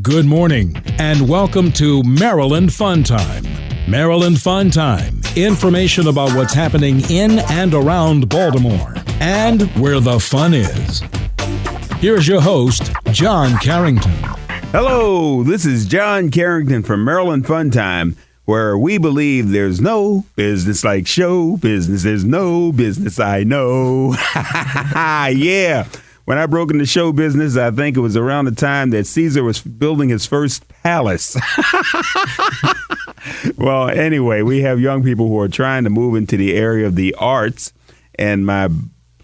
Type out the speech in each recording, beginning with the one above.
Good morning, and welcome to Maryland Fun Time. Maryland Fun Time. Information about what's happening in and around Baltimore and where the fun is. Here's your host, John Carrington. Hello, this is John Carrington from Maryland Fun Time, where we believe there's no business like show business. There's no business I know. Yeah. When I broke into show business, I think it was around the time that Caesar was building his first palace. Well, anyway, we have young people who are trying to move into the area of the arts. And my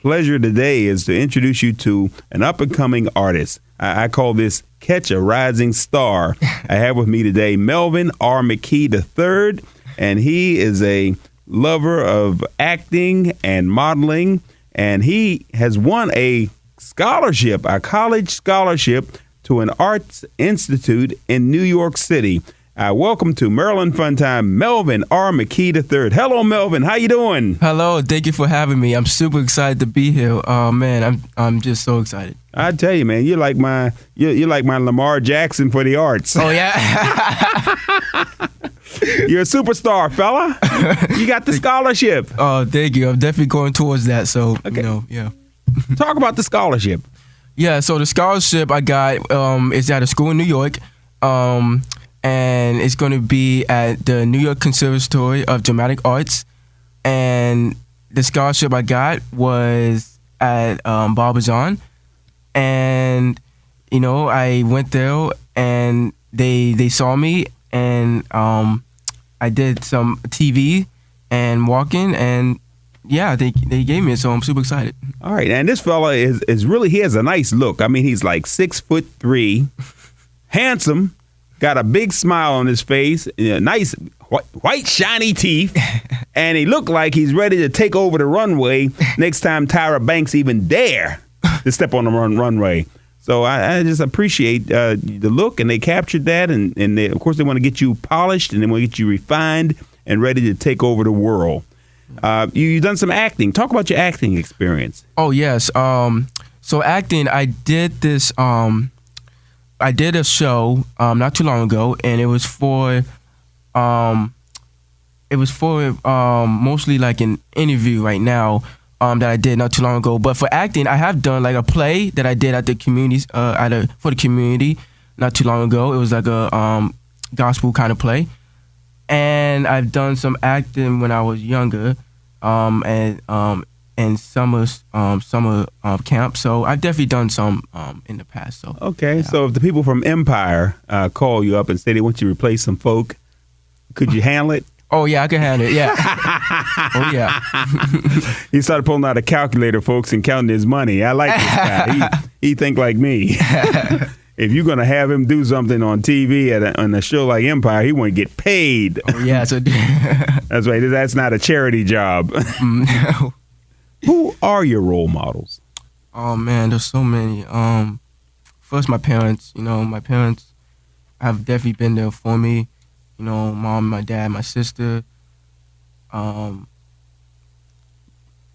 pleasure today is to introduce you to an up-and-coming artist. I call this Catch a Rising Star. I have with me today Melvin R. McKee III, and he is a lover of acting and modeling, and he has won a scholarship, a college scholarship to an arts institute in New York City. Welcome to Maryland Fun Time, Melvin R. McKee III. Hello, Melvin. How you doing? Hello. Thank you for having me. I'm super excited to be here. Oh man, I'm just so excited. I tell you, man, you're like my Lamar Jackson for the arts. Oh yeah. You're a superstar, fella. You got the scholarship. Oh, thank you. I'm definitely going towards that. So okay. Yeah. Talk about the scholarship. Yeah. So the scholarship I got is at a school in New York. And it's going to be at the New York Conservatory of Dramatic Arts. And the scholarship I got was at Barbizon. And, you know, I went there and they saw me and I did some TV and walking and, yeah, they gave me it, so I'm super excited. All right. And this fella is really, he has a nice look. I mean, he's like 6'3", handsome. Got a big smile on his face, nice white shiny teeth, and he looked like he's ready to take over the runway next time Tyra Banks even dare to step on the runway. So I just appreciate the look, and they captured that, and they, of course they want to get you polished, and they want to get you refined and ready to take over the world. You've done some acting. Talk about your acting experience. Oh, yes. So acting, I did this... I did a show not too long ago, and it was for mostly like an interview right now that I did not too long ago. But for acting, I have done like a play that I did at the community for the community not too long ago. It was like a gospel kind of play, and I've done some acting when I was younger, and summer camp. So I've definitely done some in the past. So okay. Yeah. So if the people from Empire call you up and say they want you to replace some folk, could you handle it? Oh yeah, I can handle it. Yeah. Oh yeah. He started pulling out a calculator, folks, and counting his money. I like this guy. He think like me. If you're gonna have him do something on TV on a show like Empire, he won't get paid. Oh yeah. So that's right. That's not a charity job. No. Who are your role models? Oh man, there's so many. First, my parents. You know, my parents have definitely been there for me. You know, mom, my dad, my sister.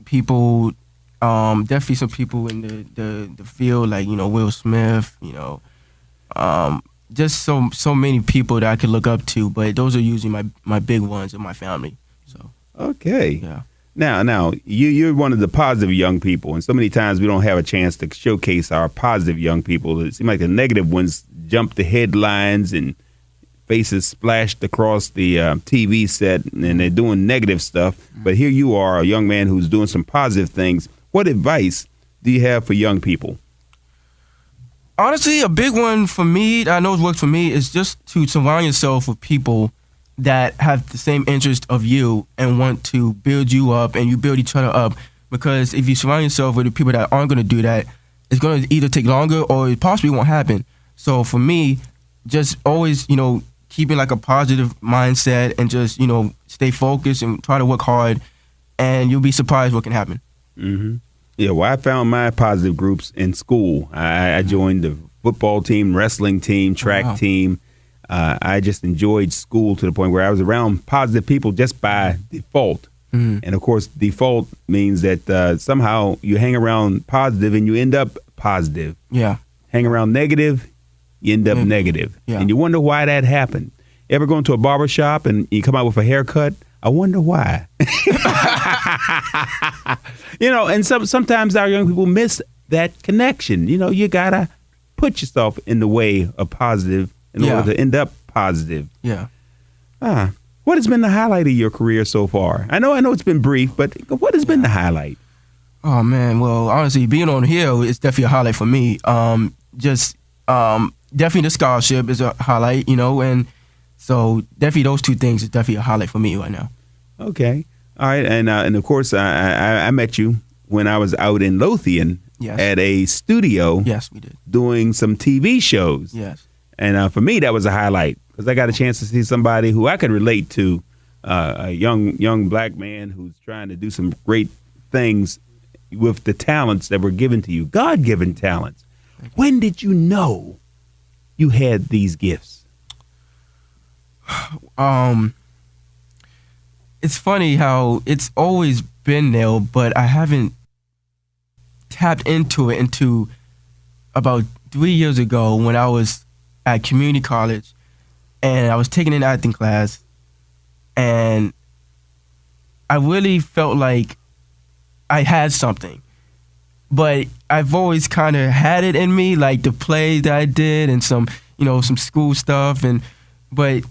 People, definitely some people in the field, like, you know, Will Smith. You know, just so many people that I could look up to. But those are usually my big ones in my family. So okay, yeah. Now, you're one of the positive young people, and so many times we don't have a chance to showcase our positive young people. It seems like the negative ones jump the headlines and faces splashed across the TV set, and they're doing negative stuff. But here you are, a young man who's doing some positive things. What advice do you have for young people? Honestly, a big one for me, that I know works for me, is just to surround yourself with people that have the same interest of you and want to build you up, and you build each other up. Because if you surround yourself with the people that aren't going to do that, it's going to either take longer or it possibly won't happen. So for me, just always, you know, keeping like a positive mindset and just, you know, stay focused and try to work hard, and you'll be surprised what can happen. Mm-hmm. Yeah, well, I found my positive groups in school. I joined the football team, wrestling team, track team. I just enjoyed school to the point where I was around positive people just by default. Mm. And, of course, default means that somehow you hang around positive and you end up positive. Yeah. Hang around negative, you end up negative. Yeah. And you wonder why that happened. Ever go into a barber shop and you come out with a haircut? I wonder why. And sometimes our young people miss that connection. You got to put yourself in the way of positive in order to end up positive. Yeah. What has been the highlight of your career so far? I know it's been brief, but what has been the highlight? Oh man, well honestly, being on here is definitely a highlight for me. Definitely the scholarship is a highlight, and so definitely those two things is definitely a highlight for me right now. Okay, all right, and of course I met you when I was out in Lothian at a studio. Yes, we did, doing some TV shows. Yes, and for me that was a highlight because I got a chance to see somebody who I could relate to, a young black man who's trying to do some great things with the talents that were given to you, God-given talents. When did you know you had these gifts? It's funny how it's always been there, but I haven't tapped into it until about 3 years ago when I was at community college and I was taking an acting class, and I really felt like I had something, but I've always kind of had it in me, like the plays that I did and some school stuff, but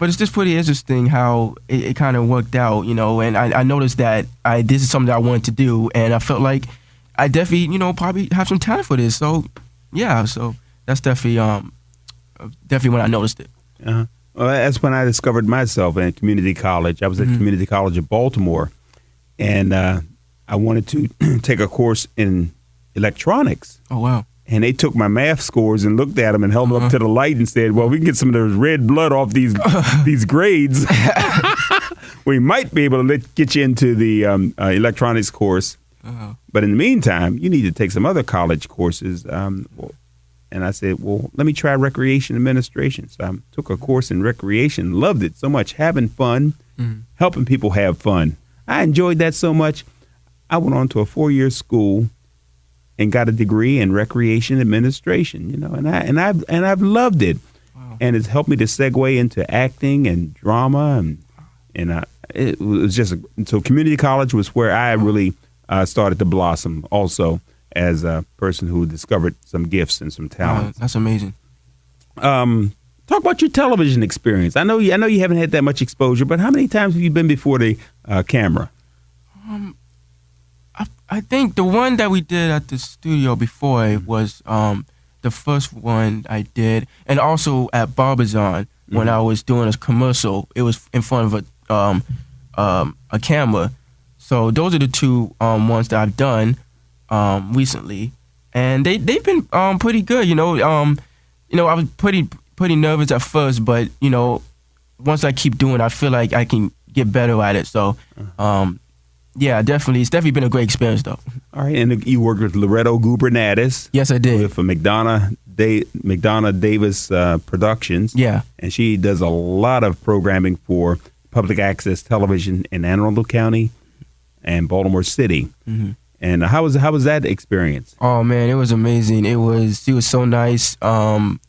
it's just pretty interesting how it kind of worked out, and I noticed that this is something that I wanted to do, and I felt like I definitely, probably have some talent for this. So, yeah, so that's definitely when I noticed it. Uh-huh. Well, that's when I discovered myself in community college. I was at Community College of Baltimore. And I wanted to take a course in electronics. Oh, wow. And they took my math scores and looked at them and held them up to the light and said, well, we can get some of the red blood off these grades. We might be able to get you into the electronics course. Uh-huh. But in the meantime, you need to take some other college courses. And I said, well, let me try recreation administration. So I took a course in recreation, loved it so much, having fun, helping people have fun. I enjoyed that so much. I went on to a 4-year school and got a degree in recreation administration, and I've loved it. Wow. And it's helped me to segue into acting and drama, and it was just so community college was where I really started to blossom also as a person who discovered some gifts and some talent. That's amazing. Talk about your television experience. I know you haven't had that much exposure, but how many times have you been before the camera? I think the one that we did at the studio before was the first one I did, and also at Barbizon when I was doing a commercial. It was in front of a camera. So those are the two ones that I've done recently, and they've been pretty good. I was pretty nervous at first, but once I keep doing it, I feel like I can get better at it. So yeah, it's definitely been a great experience though. All right, and you worked with Loretto Gubernatis. Yes, I did. With McDonough Davis Productions. Yeah, and she does a lot of programming for public access television in Anne Arundel County and Baltimore City. Mm-hmm. And how was that experience? Oh man, it was amazing. She was so nice.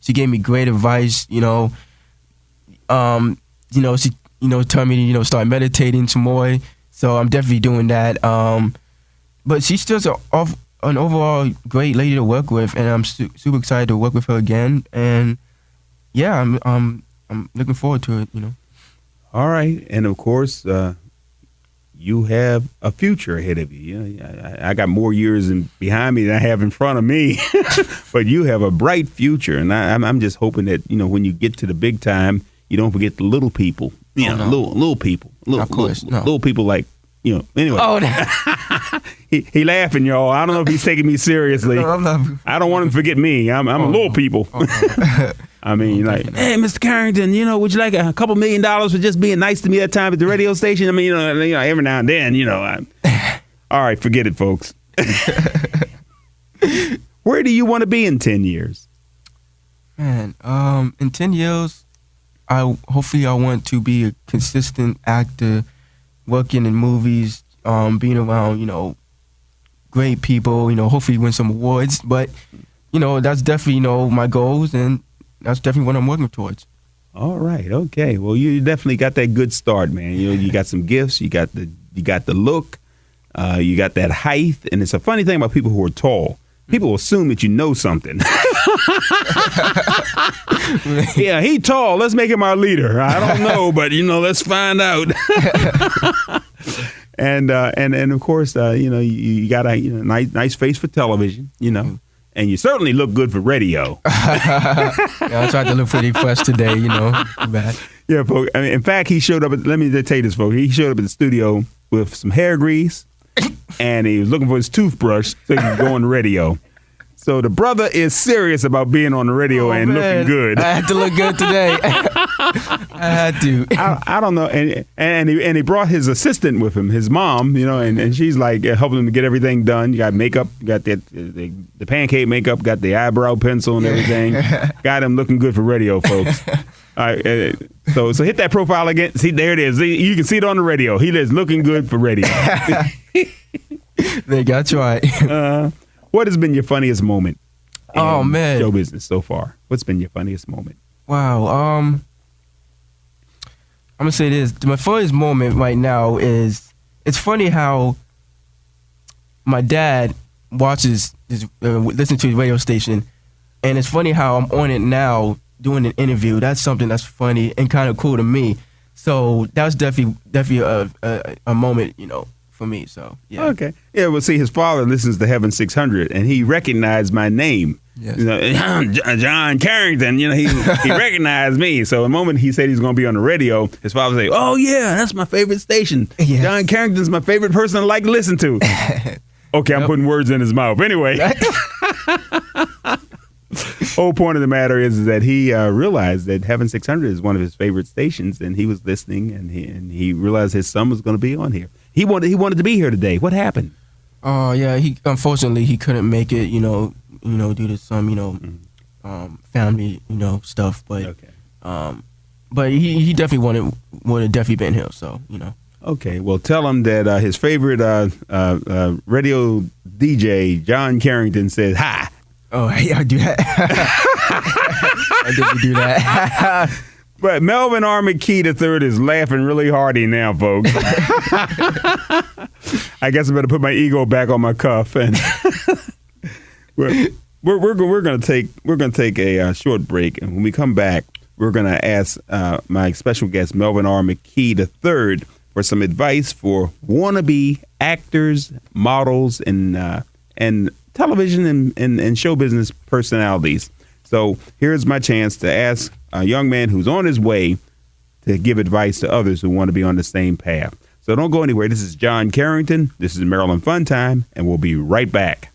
She gave me great advice. She told me to start meditating some more. So I'm definitely doing that. But she's just an overall great lady to work with, and I'm super excited to work with her again. And yeah, I'm looking forward to it. All right, and of course, you have a future ahead of you. I got more years behind me than I have in front of me, but you have a bright future, and I'm just hoping that when you get to the big time, you don't forget the little people. Little people. Little people like Anyway. Oh, he laughing, y'all. I don't know if he's taking me seriously. No, I don't want him to forget me. I'm a little people. I mean, hey, Mr. Carrington, would you like a couple $1 million for just being nice to me that time at the radio station? I mean, every now and then, all right, forget it, folks. Where do you want to be in 10 years? Man, in 10 years, hopefully I want to be a consistent actor, working in movies, being around, great people, hopefully win some awards. But, that's definitely my goals, and that's definitely what I'm working towards. All right. Okay. Well, you definitely got that good start, man. You got some gifts. You got the look. You got that height. And it's a funny thing about people who are tall. People assume that you know something. Yeah, he tall. Let's make him our leader. I don't know, but let's find out. And of course, you got a nice face for television. And you certainly look good for radio. I tried to look pretty fresh today, bad. Yeah, folks. I mean, in fact, he showed up. Let me tell you this, folks. He showed up at the studio with some hair grease, and he was looking for his toothbrush so he could go on the radio. So the brother is serious about being on the radio and looking good. I had to look good today. I had to. I don't know. And he brought his assistant with him, his mom, and she's like helping him to get everything done. You got makeup, you got the pancake makeup, got the eyebrow pencil and everything. Got him looking good for radio, folks. All right, so hit that profile again. See, there it is. You can see it on the radio. He is looking good for radio. They got you right. What has been your funniest moment in show business so far? What's been your funniest moment? Wow. I'm going to say this. My funniest moment right now is, it's funny how my dad watches, listens to his radio station, and it's funny how I'm on it now doing an interview. That's something that's funny and kind of cool to me. So that was definitely a moment, for me. So yeah. Okay. Yeah. Well, see, his father listens to Heaven 600, and he recognized my name. Yes. John Carrington. He recognized me. So the moment he said he's going to be on the radio, his father said, "Oh yeah, that's my favorite station. Yes. John Carrington's my favorite person I like to listen to." Okay, I'm putting words in his mouth. Anyway. Whole point of the matter is that he realized that Heaven 600 is one of his favorite stations, and he was listening, and he realized his son was going to be on here. He wanted to be here today. What happened? Oh yeah, unfortunately he couldn't make it. Due to some family stuff. But okay. But he definitely would have definitely been here. So Okay, well, tell him that his favorite radio DJ John Carrington says hi. Oh, yeah, I do that. I didn't do that. But Melvin R. McKee III is laughing really hardy now, folks. I guess I better put my ego back on my cuff, and we're going to take a short break, and when we come back, we're going to ask my special guest Melvin R. McKee III for some advice for wannabe actors, models, and television and show business personalities. So here's my chance to ask a young man who's on his way to give advice to others who want to be on the same path. So don't go anywhere. This is John Carrington. This is Maryland Fun Time, and we'll be right back.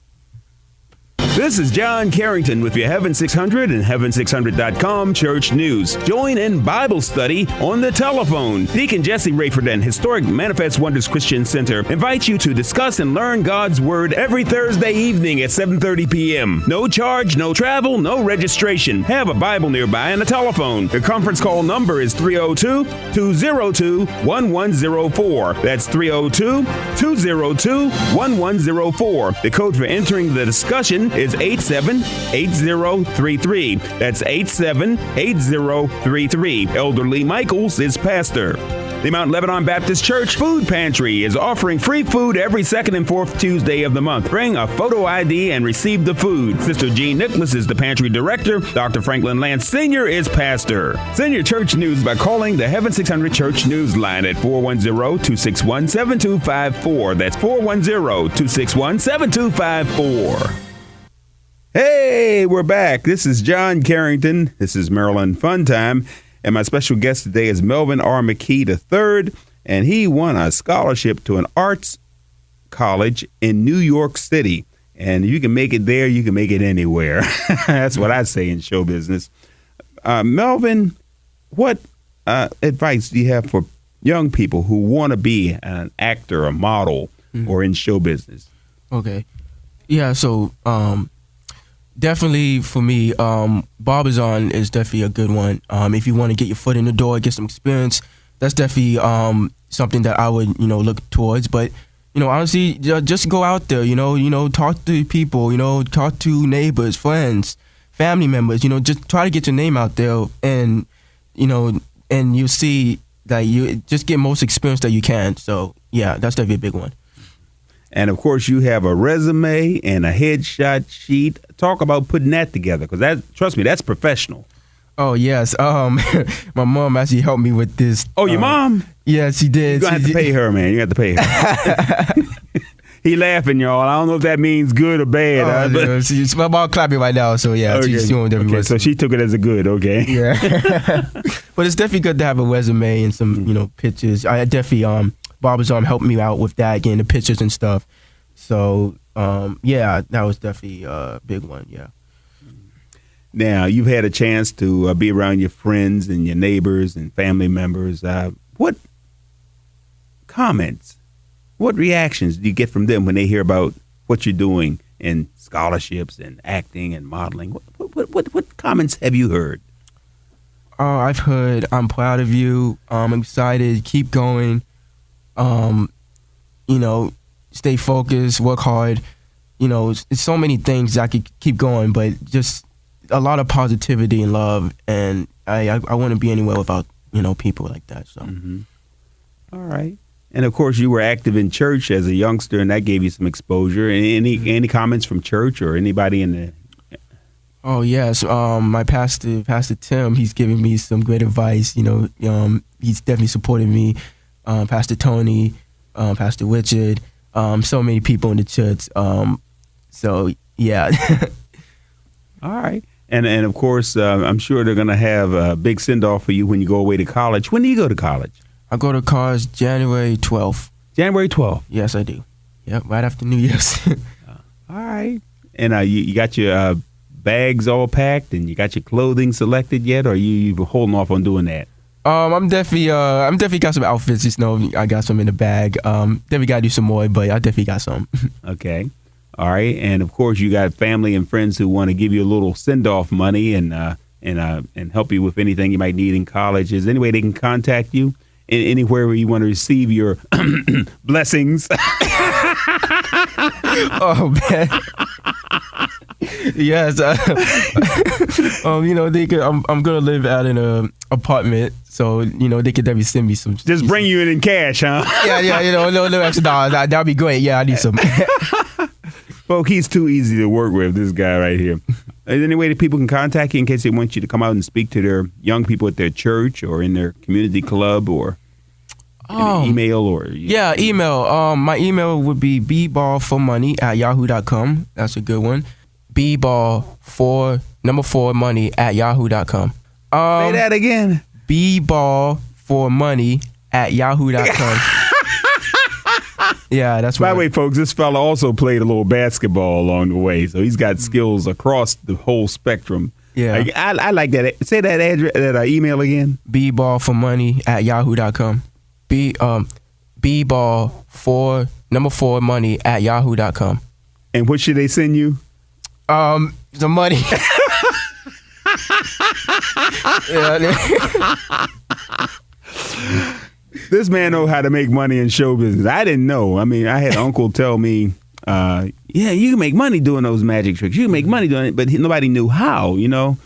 This is John Carrington with your Heaven 600 and Heaven600.com church news. Join in Bible study on the telephone. Deacon Jesse Rayford and Historic Manifest Wonders Christian Center invite you to discuss and learn God's Word every Thursday evening at 7:30 p.m. No charge, no travel, no registration. Have a Bible nearby and a telephone. The conference call number is 302-202-1104. That's 302-202-1104. The code for entering the discussion is 878033. That's 878033. Elder Lee Michaels is pastor. The Mount Lebanon Baptist Church Food Pantry is offering free food every second and fourth Tuesday of the month. Bring a photo ID and receive the food. Sister Jean Nicholas is the pantry director. Dr. Franklin Lance Sr. is pastor. Send your church news by calling the Heaven 600 Church News line at 410-261-7254. That's 410-261-7254. Hey, we're back. This is John Carrington. This is Maryland Fun Time. And my special guest today is Melvin R. McKee III. And he won a scholarship to an arts college in New York City. And you can make it there, you can make it anywhere. That's what I say in show business. Melvin, what advice do you have for young people who want to be an actor, a model, or in show business? Okay. Yeah, so definitely for me, Barbizon is definitely a good one. If you want to get your foot in the door, get some experience, that's definitely something that I would, look towards. But honestly, just go out there. Talk to people. Talk to neighbors, friends, family members. Just try to get your name out there, and and you'll see that you just get most experience that you can. So yeah, that's definitely a big one. And of course, you have a resume and a headshot sheet. Talk about putting that together, because trust me, that's professional. Oh yes, my mom actually helped me with this. Oh, your mom? Yeah, she did. You're gonna have to pay her, man. You have to pay her. He laughing, y'all. I don't know if that means good or bad. But she's about clapping right now, so yeah, okay. she's doing okay, so she took it as a good. Okay. Yeah. But it's definitely good to have a resume and some pictures. I definitely Barbara's helped me out with that, getting the pictures and stuff. So yeah, that was definitely a big one. Yeah. Now, you've had a chance to be around your friends and your neighbors and family members. What comments, what reactions do you get from them when they hear about what you're doing in scholarships and acting and modeling? What comments have you heard? I've heard, I'm proud of you. I'm excited. Keep going. Stay focused, work hard. It's so many things I could keep going, but just a lot of positivity and love, and I wouldn't be anywhere without people like that. So, All right. And of course, you were active in church as a youngster, and that gave you some exposure. Any comments from church or anybody in the? Oh yes, my pastor Tim, he's giving me some great advice. He's definitely supported me. Pastor Tony, Pastor Richard, so many people in the church. So yeah. All right. And of course, I'm sure they're going to have a big send-off for you when you go away to college. When do you go to college? I go to college January 12th. January 12th? Yes, I do. Yep, right after New Year's. All right. And you got your bags all packed and you got your clothing selected yet, or are you holding off on doing that? I'm definitely got some outfits. I got some in the bag. Definitely got to do some more, but I definitely got some. Okay. All right. And of course, you got family and friends who want to give you a little send-off money and help you with anything you might need in college. Is there any way they can contact you? Anywhere where you want to receive your blessings? Oh man. Yes. They could. I'm gonna live out in a apartment, so they could definitely send me some. Just bring you in cash, huh? Yeah. No extra dollars. That'd be great. Yeah, I need some. Well, he's too easy to work with, this guy right here. Is there any way that people can contact you in case they want you to come out and speak to their young people at their church or in their community club, or email or? Yeah, email. My email would be bball4money@yahoo.com. That's a good one. bball4money@yahoo.com. Say that again. bball4money@yahoo.com. Yeah, that's right. By the way, folks, this fella also played a little basketball along the way, so he's got skills across the whole spectrum. Yeah, I like that. Say that address, that email again. bball4money@yahoo.com. bball4money@yahoo.com. And what should they send you? The money. This man knows how to make money in show business. I didn't know. I mean, I had an uncle tell me, yeah, you can make money doing those magic tricks. You can make money doing it, but nobody knew how, You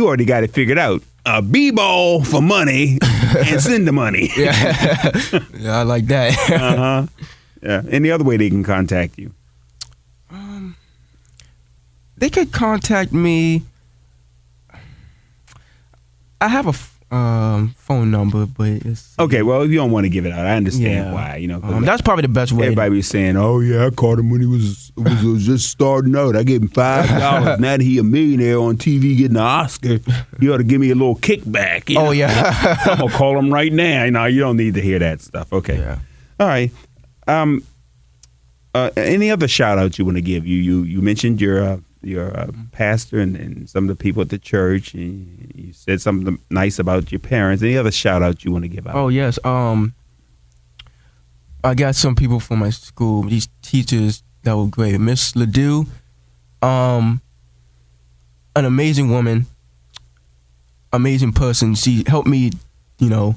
already got it figured out. B-ball for money and send the money. Yeah, I like that. Uh-huh. Yeah. Any other way they can contact you? They could contact me. I have a phone number, but it's okay. Well, if you don't want to give it out, I understand why. That's probably the best way. Everybody was saying, "Oh yeah, I caught him when he was just starting out. I gave him $5. Now that he a millionaire on TV getting an Oscar, you ought to give me a little kickback." Oh yeah, I'm gonna call him right now. You don't need to hear that stuff. Okay. Yeah. All right. Any other shout outs you want to give? You mentioned your pastor and some of the people at the church. You said something nice about your parents. Any other shout out you want to give out? Oh yes. I got some people from my school, these teachers that were great. Miss Ledoux, an amazing woman, amazing person. She helped me, do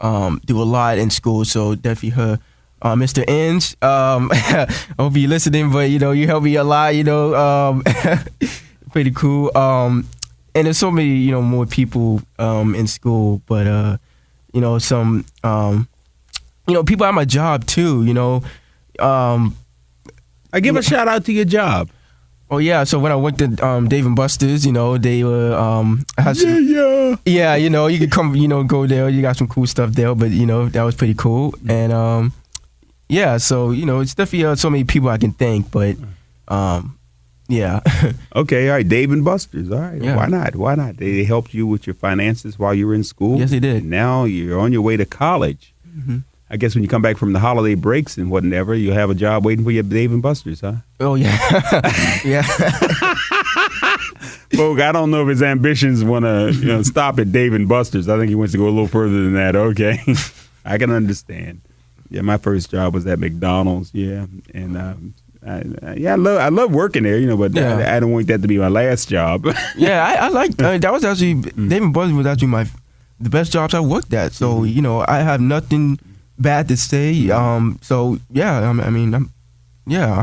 a lot in school. So definitely her. Mr. Inge. I hope you're listening, but you helped me a lot. Pretty cool. And there's so many more people in school, but some people at my job too. I give a shout out to your job. Oh yeah, so when I worked at Dave and Buster's, they were yeah, you could come, go there. You got some cool stuff there, but that was pretty cool. And yeah, so it's definitely so many people I can thank, but yeah. Okay, all right, Dave and Buster's. All right, Yeah. Why not? Why not? They helped you with your finances while you were in school. Yes, they did. And now you're on your way to college. Mhm. I guess when you come back from the holiday breaks and whatever, you'll have a job waiting for you at Dave and Buster's, huh? Oh yeah, yeah. Folk, I don't know if his ambitions want to stop at Dave and Buster's. I think he wants to go a little further than that. Okay, I can understand. Yeah, my first job was at McDonald's. Yeah, and I love working there. But Yeah. I don't want that to be my last job. Yeah, I like that was actually Dave and Buster's was actually the best jobs I worked at. So I have nothing bad to say. So yeah, I'm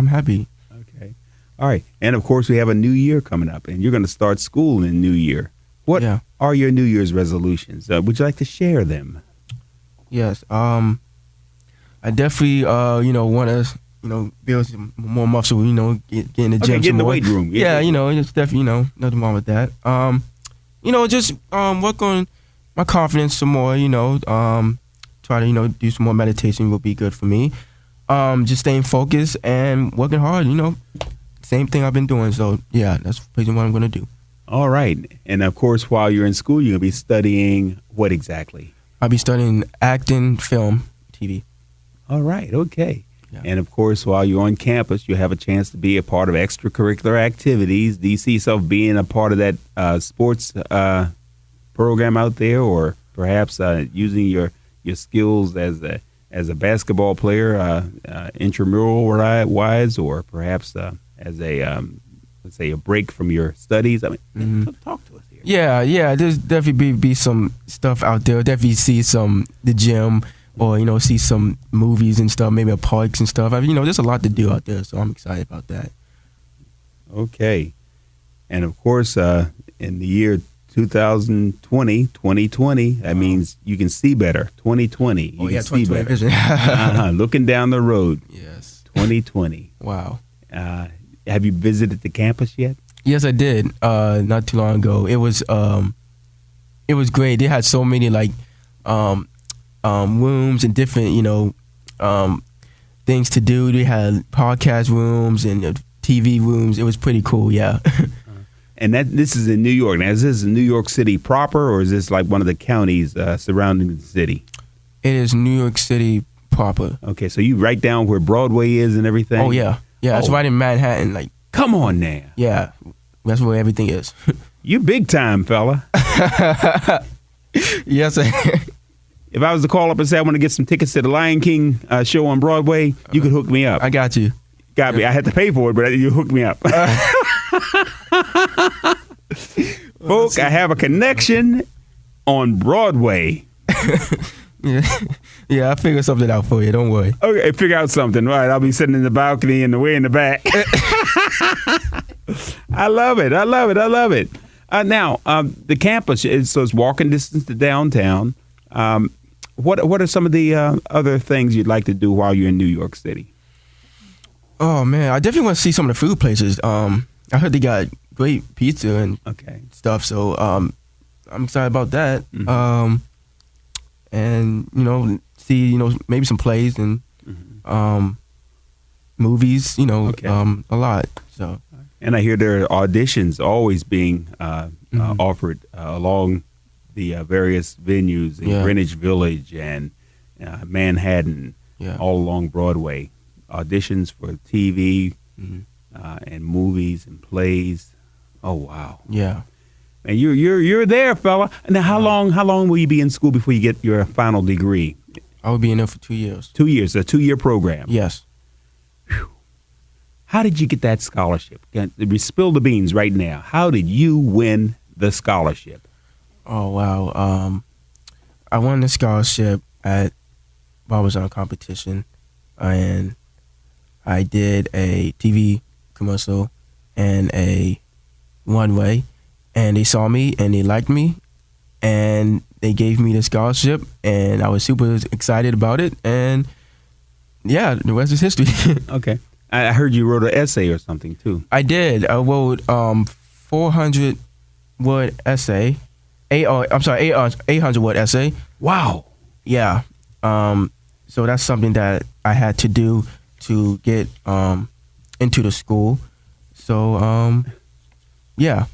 happy. Okay, all right, and of course we have a new year coming up, and you're going to start school in New Year. What Yeah. are your New Year's resolutions? Would you like to share them? Yes. I definitely want to build some more muscle. Get in the gym. Okay, get in some the more. weight room. Yeah, it's definitely nothing wrong with that. Just work on my confidence some more. Try to do some more meditation will be good for me. Just staying focused and working hard. Same thing I've been doing. So yeah, that's basically what I'm gonna do. All right, and of course, while you're in school, you're going to be studying what exactly? I'll be studying acting, film, TV. All right, okay. Yeah. And of course, while you're on campus, you have a chance to be a part of extracurricular activities. Do you see yourself being a part of that sports program out there, or perhaps using your skills as a basketball player, intramural wise, or perhaps as a let's say a break from your studies? I mean, talk to us here. Yeah. There's definitely be some stuff out there. Definitely see the gym, or see some movies and stuff. Maybe parks and stuff. There's a lot to do out there, so I'm excited about that. Okay, and of course, in the year 2020, that means you can see better. 2020, you can see 2020 better. vision. Looking down the road, Yes. 2020. Wow. Have you visited the campus yet? Yes, I did. Not too long ago. It was great. They had so many rooms and different things to do. They had podcast rooms and TV rooms. It was pretty cool. Yeah. And this is in New York. Now, is this in New York City proper, or is this like one of the counties surrounding the city? It is New York City proper. Okay, so you right down where Broadway is and everything? Oh yeah. Yeah, it's right in Manhattan. Come on now. Yeah, that's where everything is. You big time, fella. Yes. If I was to call up and say I want to get some tickets to the Lion King show on Broadway, you could hook me up. I got you. Got me. I had to pay for it, but you hooked me up. Folk, I have a connection on Broadway. Yeah, I'll figure something out for you. Don't worry. Okay, figure out something. All right, I'll be sitting in the balcony and way in the back. I love it. Now, the campus so it's walking distance to downtown. What are some of the other things you'd like to do while you're in New York City? Oh man, I definitely want to see some of the food places. I heard they got great pizza and stuff, so I'm excited about that. Mm-hmm. And see maybe some plays and movies. A lot. So. And I hear there are auditions always being offered along the various venues in Greenwich Village and Manhattan, all along Broadway. Auditions for TV and movies and plays. Oh wow! Yeah. And you're there, fella. Now, how long will you be in school before you get your final degree? I will be in there for 2 years. 2 years, a 2-year program. Yes. Whew. How did you get that scholarship? Spill the beans right now. How did you win the scholarship? Oh wow! I won the scholarship at Barbizon competition, and I did a TV commercial and a one-way, and they saw me and they liked me, and they gave me the scholarship, and I was super excited about it, and yeah, the rest is history. Okay. I heard you wrote an essay or something too. I did. I wrote 400 word essay. 800 word essay. Wow. Yeah. So that's something that I had to do to get into the school. So yeah.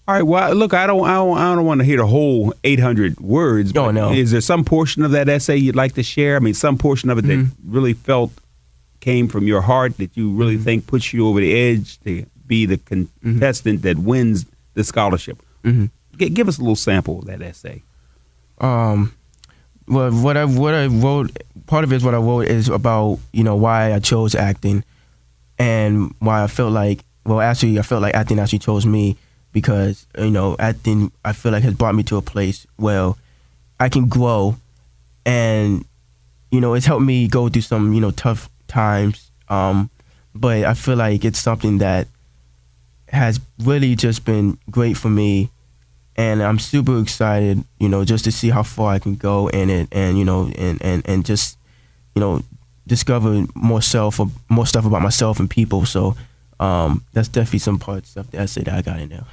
All right. Well, look, I don't want to hear the whole 800 words. Oh, no. Is there some portion of that essay you'd like to share? I mean, some portion of it that really came from your heart that you really think puts you over the edge to be the contestant that wins the scholarship. Give us a little sample of that essay. Well, what I wrote, part of it is what I wrote is about, why I chose acting and why I felt like, I felt like acting actually chose me because, acting, I feel like has brought me to a place where I can grow and, it's helped me go through some, tough times. But I feel like it's something that has really just been great for me. And I'm super excited, just to see how far I can go in it, and and just, discover more stuff about myself and people. So that's definitely some parts of the essay that I got in there.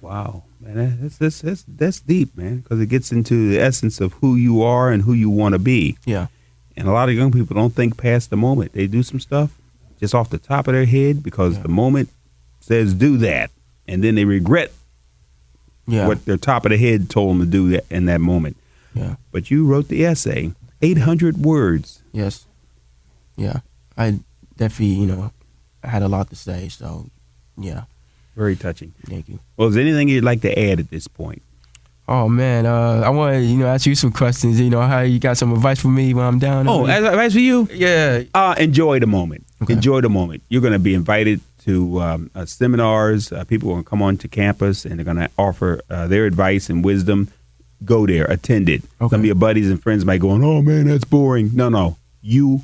Wow, man, that's deep, man, because it gets into the essence of who you are and who you want to be. Yeah. And a lot of young people don't think past the moment. They do some stuff just off the top of their head because the moment says do that, and then they regret what their top of the head told them to do that in that moment. Yeah. But you wrote the essay, 800 words. Yes. Yeah. I definitely, I had a lot to say. So, yeah. Very touching. Thank you. Well, is there anything you'd like to add at this point? Oh, man. I want to, ask you some questions. How you got some advice for me when I'm down? Oh, advice for you? Yeah. Enjoy the moment. Okay. Enjoy the moment. You're going to be invited to seminars. People are going to come on to campus and they're going to offer their advice and wisdom. Go there, attend it. Okay. Some of your buddies and friends might go, oh man, that's boring. No. You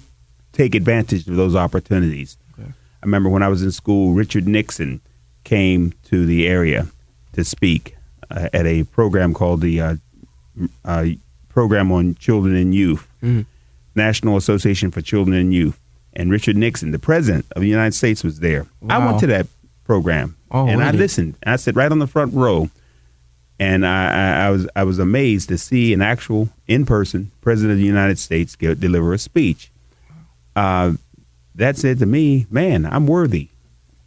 take advantage of those opportunities. Okay. I remember when I was in school, Richard Nixon came to the area to speak at a program called the Program on Children and Youth, National Association for Children and Youth. And Richard Nixon, the president of the United States, was there. Wow. I went to that program, and really? I listened. I sat right on the front row, and I was amazed to see an actual, in-person president of the United States deliver a speech. That said to me, man, I'm worthy.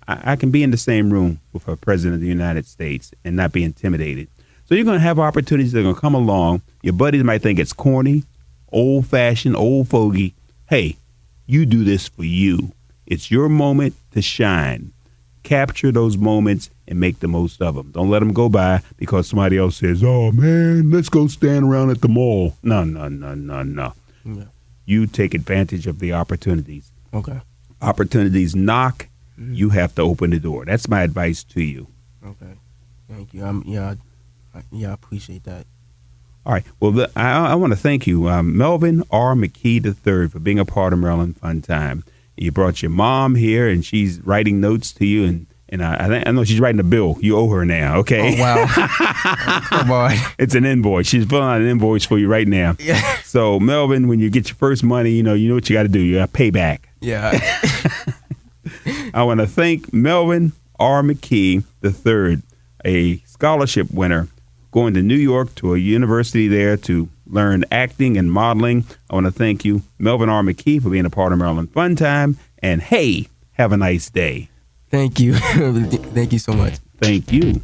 I can be in the same room with a president of the United States and not be intimidated. So you're going to have opportunities that are going to come along. Your buddies might think it's corny, old-fashioned, old fogey. Hey, you do this for you. It's your moment to shine. Capture those moments and make the most of them. Don't let them go by because somebody else says, oh, man, let's go stand around at the mall. No. Yeah. You take advantage of the opportunities. Okay. Opportunities knock. You have to open the door. That's my advice to you. Okay. Thank you. I appreciate that. All right. Well, I want to thank you, Melvin R. McKee III, for being a part of Maryland Fun Time. You brought your mom here, and she's writing notes to you, and I know she's writing a bill. You owe her now, okay? Oh, wow. Oh, come on. It's an invoice. She's filling out an invoice for you right now. Yeah. So, Melvin, when you get your first money, you know what you got to do. You got to pay back. Yeah. I want to thank Melvin R. McKee III, a scholarship winner, going to New York to a university there to learn acting and modeling. I want to thank you, Melvin R. McKee, for being a part of Maryland Fun Time. And hey, have a nice day. Thank you. Thank you so much. Thank you.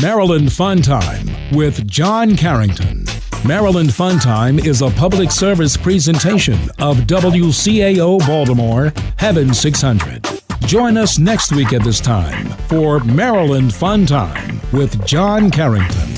Maryland Fun Time with John Carrington. Maryland Fun Time is a public service presentation of WCAO Baltimore, Heaven 600. Join us next week at this time for Maryland Fun Time with John Carrington.